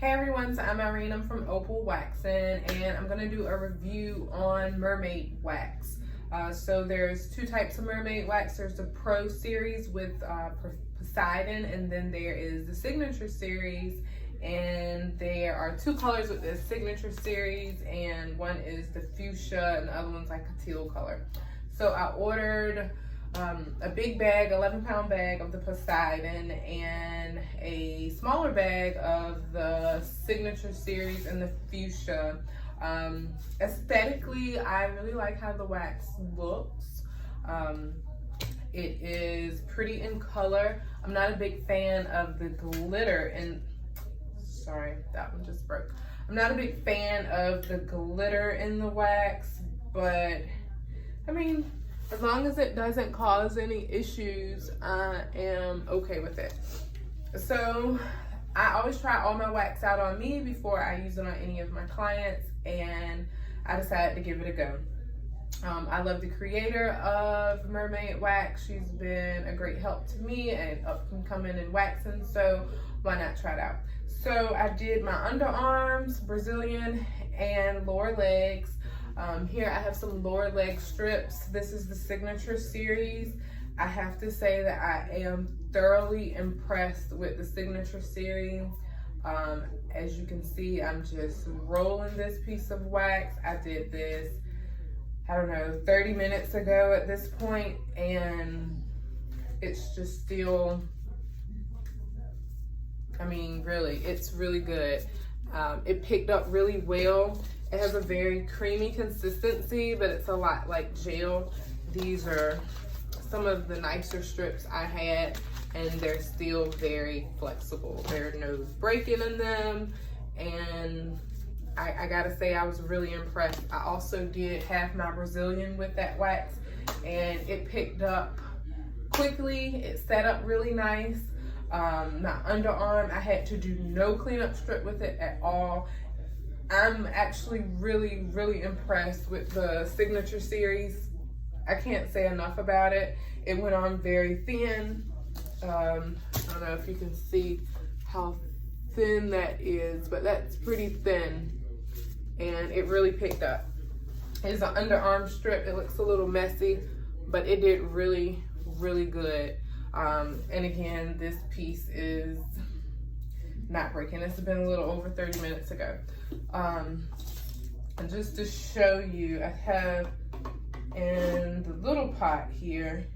Hey everyone, so I'm Irene, I'm from Opal Waxing, and I'm going to do a review on Mermaid Wax. So there's two types of Mermaid Wax. There's the Pro Series with Poseidon, and then there is the Signature Series, and there are two colors with the Signature Series, and one is the Fuchsia and the other one's like a teal color. So I ordered a big bag, 11-pound bag of the Poseidon and a smaller bag of the Signature Series and the Fuchsia. Aesthetically, I really like how the wax looks. It is pretty in color. I'm not a big fan of the glitter, and sorry, that one just broke. I'm not a big fan of the glitter in the wax, but I mean, as long as it doesn't cause any issues, I am okay with it. So I always try all my wax out on me before I use it on any of my clients, and I decided to give it a go. I love the creator of Mermaid Wax. She's been a great help to me and up and coming in waxing, so why not try it out? So I did my underarms, Brazilian, and lower legs. Here I have some lower leg strips. This is the Signature Series. I have to say that I am thoroughly impressed with the Signature Series. As you can see, I'm just rolling this piece of wax. I did this, I don't know, 30 minutes ago at this point, and it's just still, I mean, really, it's really good. It picked up really well. It has a very creamy consistency, but it's a lot like gel. These are some of the nicer strips I had, and they're still very flexible. There are no breaking in them, and I gotta say I was really impressed. I also did have my Brazilian with that wax, and it picked up quickly. It set up really nice. My underarm, I had to do no cleanup strip with it at all. I'm actually really impressed with the Signature Series. I can't say enough about it. It went on very thin. I don't know if you can see how thin that is, but that's pretty thin, and it really picked up. It's an underarm strip. It looks a little messy, but it did really good. And again, this piece is not breaking. It's been a little over 30 minutes ago. And just to show you, I have in the little pot here,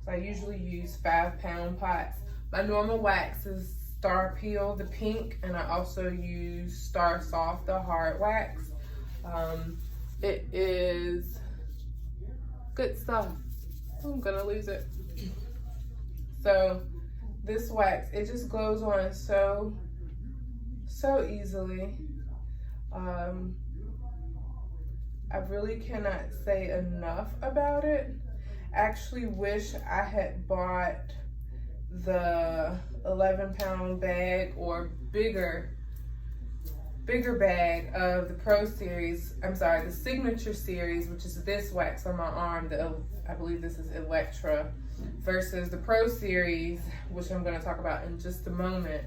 so I usually use 5-pound pots. My normal wax is Starpil, the pink, and I also use Star Soft, the hard wax. It is good stuff. I'm gonna lose it. So this wax, it just glows on so easily. I really cannot say enough about it. I actually wish I had bought the 11-pound bag or bigger bag of the Pro Series. I'm sorry, the Signature Series, which is this wax on my arm. I believe this is Electra, versus the Pro Series, which I'm going to talk about in just a moment.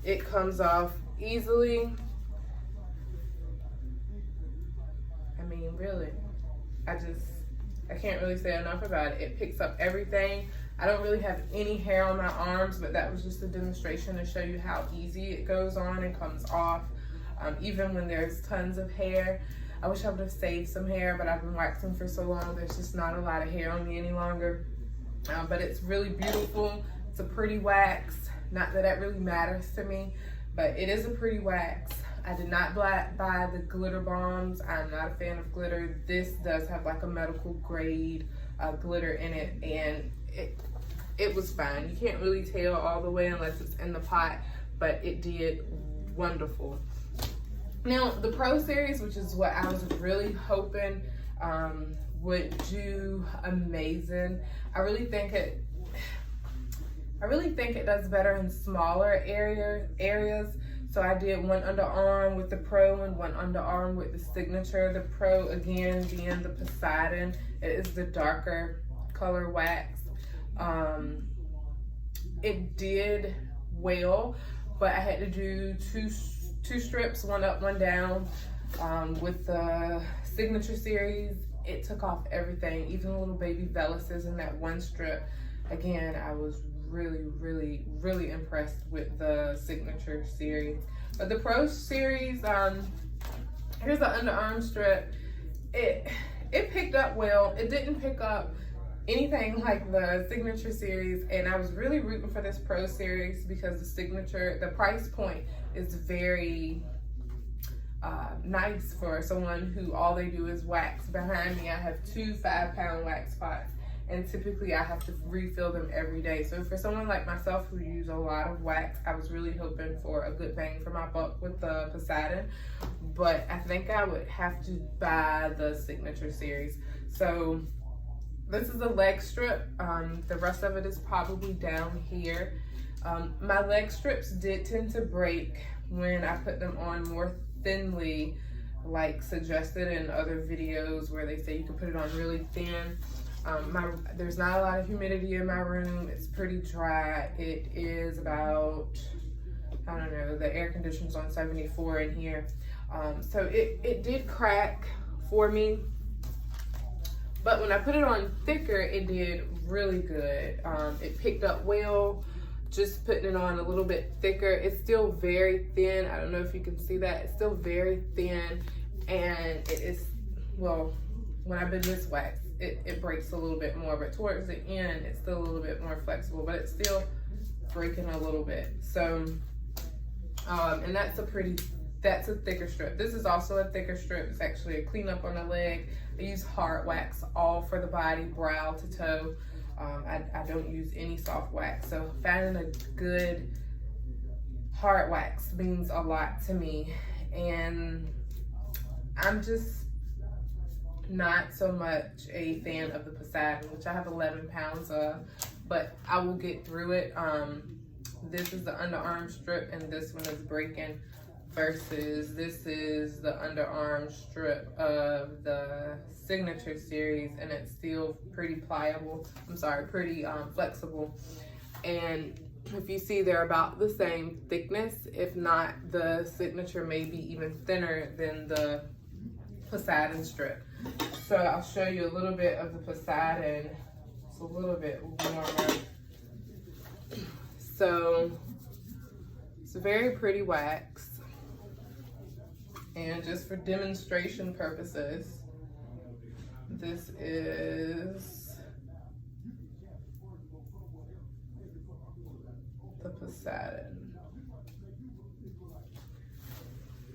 It comes off easily. I mean, really, I can't really say enough about it. It picks up everything. I don't really have any hair on my arms, but that was just a demonstration to show you how easy it goes on and comes off. Even when there's tons of hair. I wish I would have saved some hair, but I've been waxing for so long, there's just not a lot of hair on me any longer. But it's really beautiful. It's a pretty wax. Not that that really matters to me, but it is a pretty wax. I did not buy the glitter bombs. I'm not a fan of glitter. This does have like a medical grade glitter in it, and it was fine. You can't really tell all the way unless it's in the pot, but it did wonderful. Now, the Pro Series, which is what I was really hoping would do amazing. I really think it does better in smaller areas. So I did one underarm with the Pro and one underarm with the Signature. The Pro, again, being the Poseidon. It is the darker color wax. It did well, but I had to do two strips, one up, one down. With the Signature series, it took off everything, even the little baby velises in that one strip. Again, I was really impressed with the Signature series. But the Pro series, here's the underarm strip. It picked up well. It didn't pick up anything like the Signature series, and I was really rooting for this Pro series because the Signature, the price point is very nice for someone who all they do is wax. Behind me, I have 2 5-pound wax pots, and typically I have to refill them every day. So for someone like myself who use a lot of wax, I was really hoping for a good bang for my buck with the Poseidon, but I think I would have to buy the Signature series. So this is a leg strip. The rest of it is probably down here. My leg strips did tend to break when I put them on more thinly, like suggested in other videos where they say you can put it on really thin. There's not a lot of humidity in my room. It's pretty dry. It is about, I don't know, the air conditioner's on 74 in here. So it did crack for me, but when I put it on thicker, it did really good. It picked up well. Just putting it on a little bit thicker. It's still very thin. I don't know if you can see that. It's still very thin, and it is, well, when I bend this wax, it breaks a little bit more, but towards the end, it's still a little bit more flexible, but it's still breaking a little bit. So, and that's a thicker strip. This is also a thicker strip. It's actually a cleanup on the leg. I use hard wax all for the body, brow to toe. I don't use any soft wax, so finding a good hard wax means a lot to me, and I'm just not so much a fan of the Poseidon, which I have 11 pounds of, but I will get through it. This is the underarm strip, and this one is breaking, versus this is the underarm strip of the Signature series, and it's still pretty pliable. I'm sorry, pretty flexible. And if you see, they're about the same thickness. If not, the Signature may be even thinner than the Poseidon strip. So I'll show you a little bit of the Poseidon. It's a little bit warmer. So it's a very pretty wax. And just for demonstration purposes, this is the Poseidon.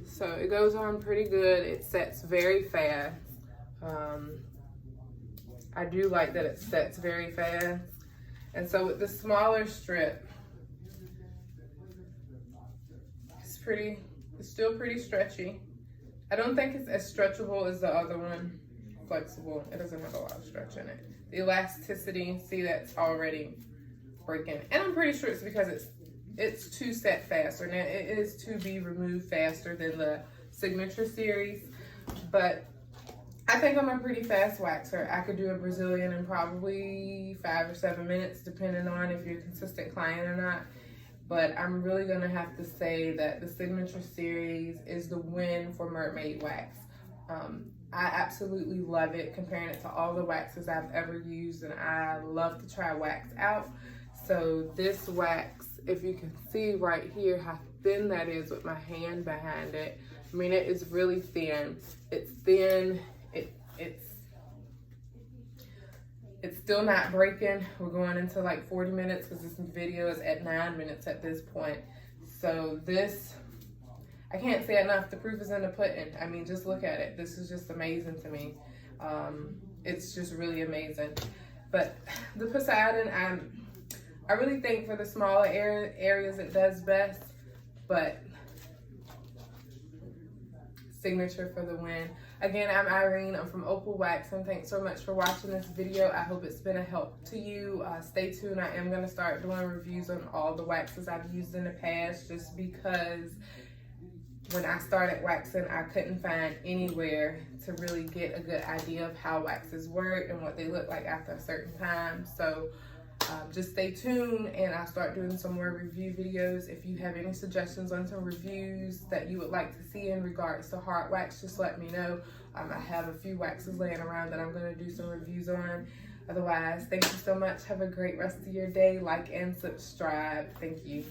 So it goes on pretty good. It sets very fast. I do like that it sets very fast. And so with the smaller strip, it's still pretty stretchy. I don't think it's as stretchable as the other one. Flexible. It doesn't have a lot of stretch in it. The elasticity, see, that's already breaking. And I'm pretty sure it's because it's to set faster. Now it is to be removed faster than the Signature series, but I think I'm a pretty fast waxer. I could do a Brazilian in probably 5 or 7 minutes, depending on if you're a consistent client or not. But I'm really gonna have to say that the Signature series is the win for Mermaid Wax. I absolutely love it, comparing it to all the waxes I've ever used, and I love to try wax out. So this wax, if you can see right here how thin that is with my hand behind it. I mean, it is really thin. It's thin, it's still not breaking. We're going into like 40 minutes because this video is at 9 minutes at this point. So this, I can't say enough. The proof is in the pudding. I mean, just look at it. This is just amazing to me. It's just really amazing. But the Poseidon, I really think for the smaller areas it does best, but Signature for the win. Again, I'm Irene. I'm from Opal Wax, and thanks so much for watching this video. I hope it's been a help to you. Stay tuned. I am going to start doing reviews on all the waxes I've used in the past, just because when I started waxing, I couldn't find anywhere to really get a good idea of how waxes work and what they look like after a certain time. So just stay tuned, and I'll start doing some more review videos. If you have any suggestions on some reviews that you would like to see in regards to hard wax, just let me know. I have a few waxes laying around that I'm going to do some reviews on. Otherwise, thank you so much. Have a great rest of your day. Like and subscribe. Thank you.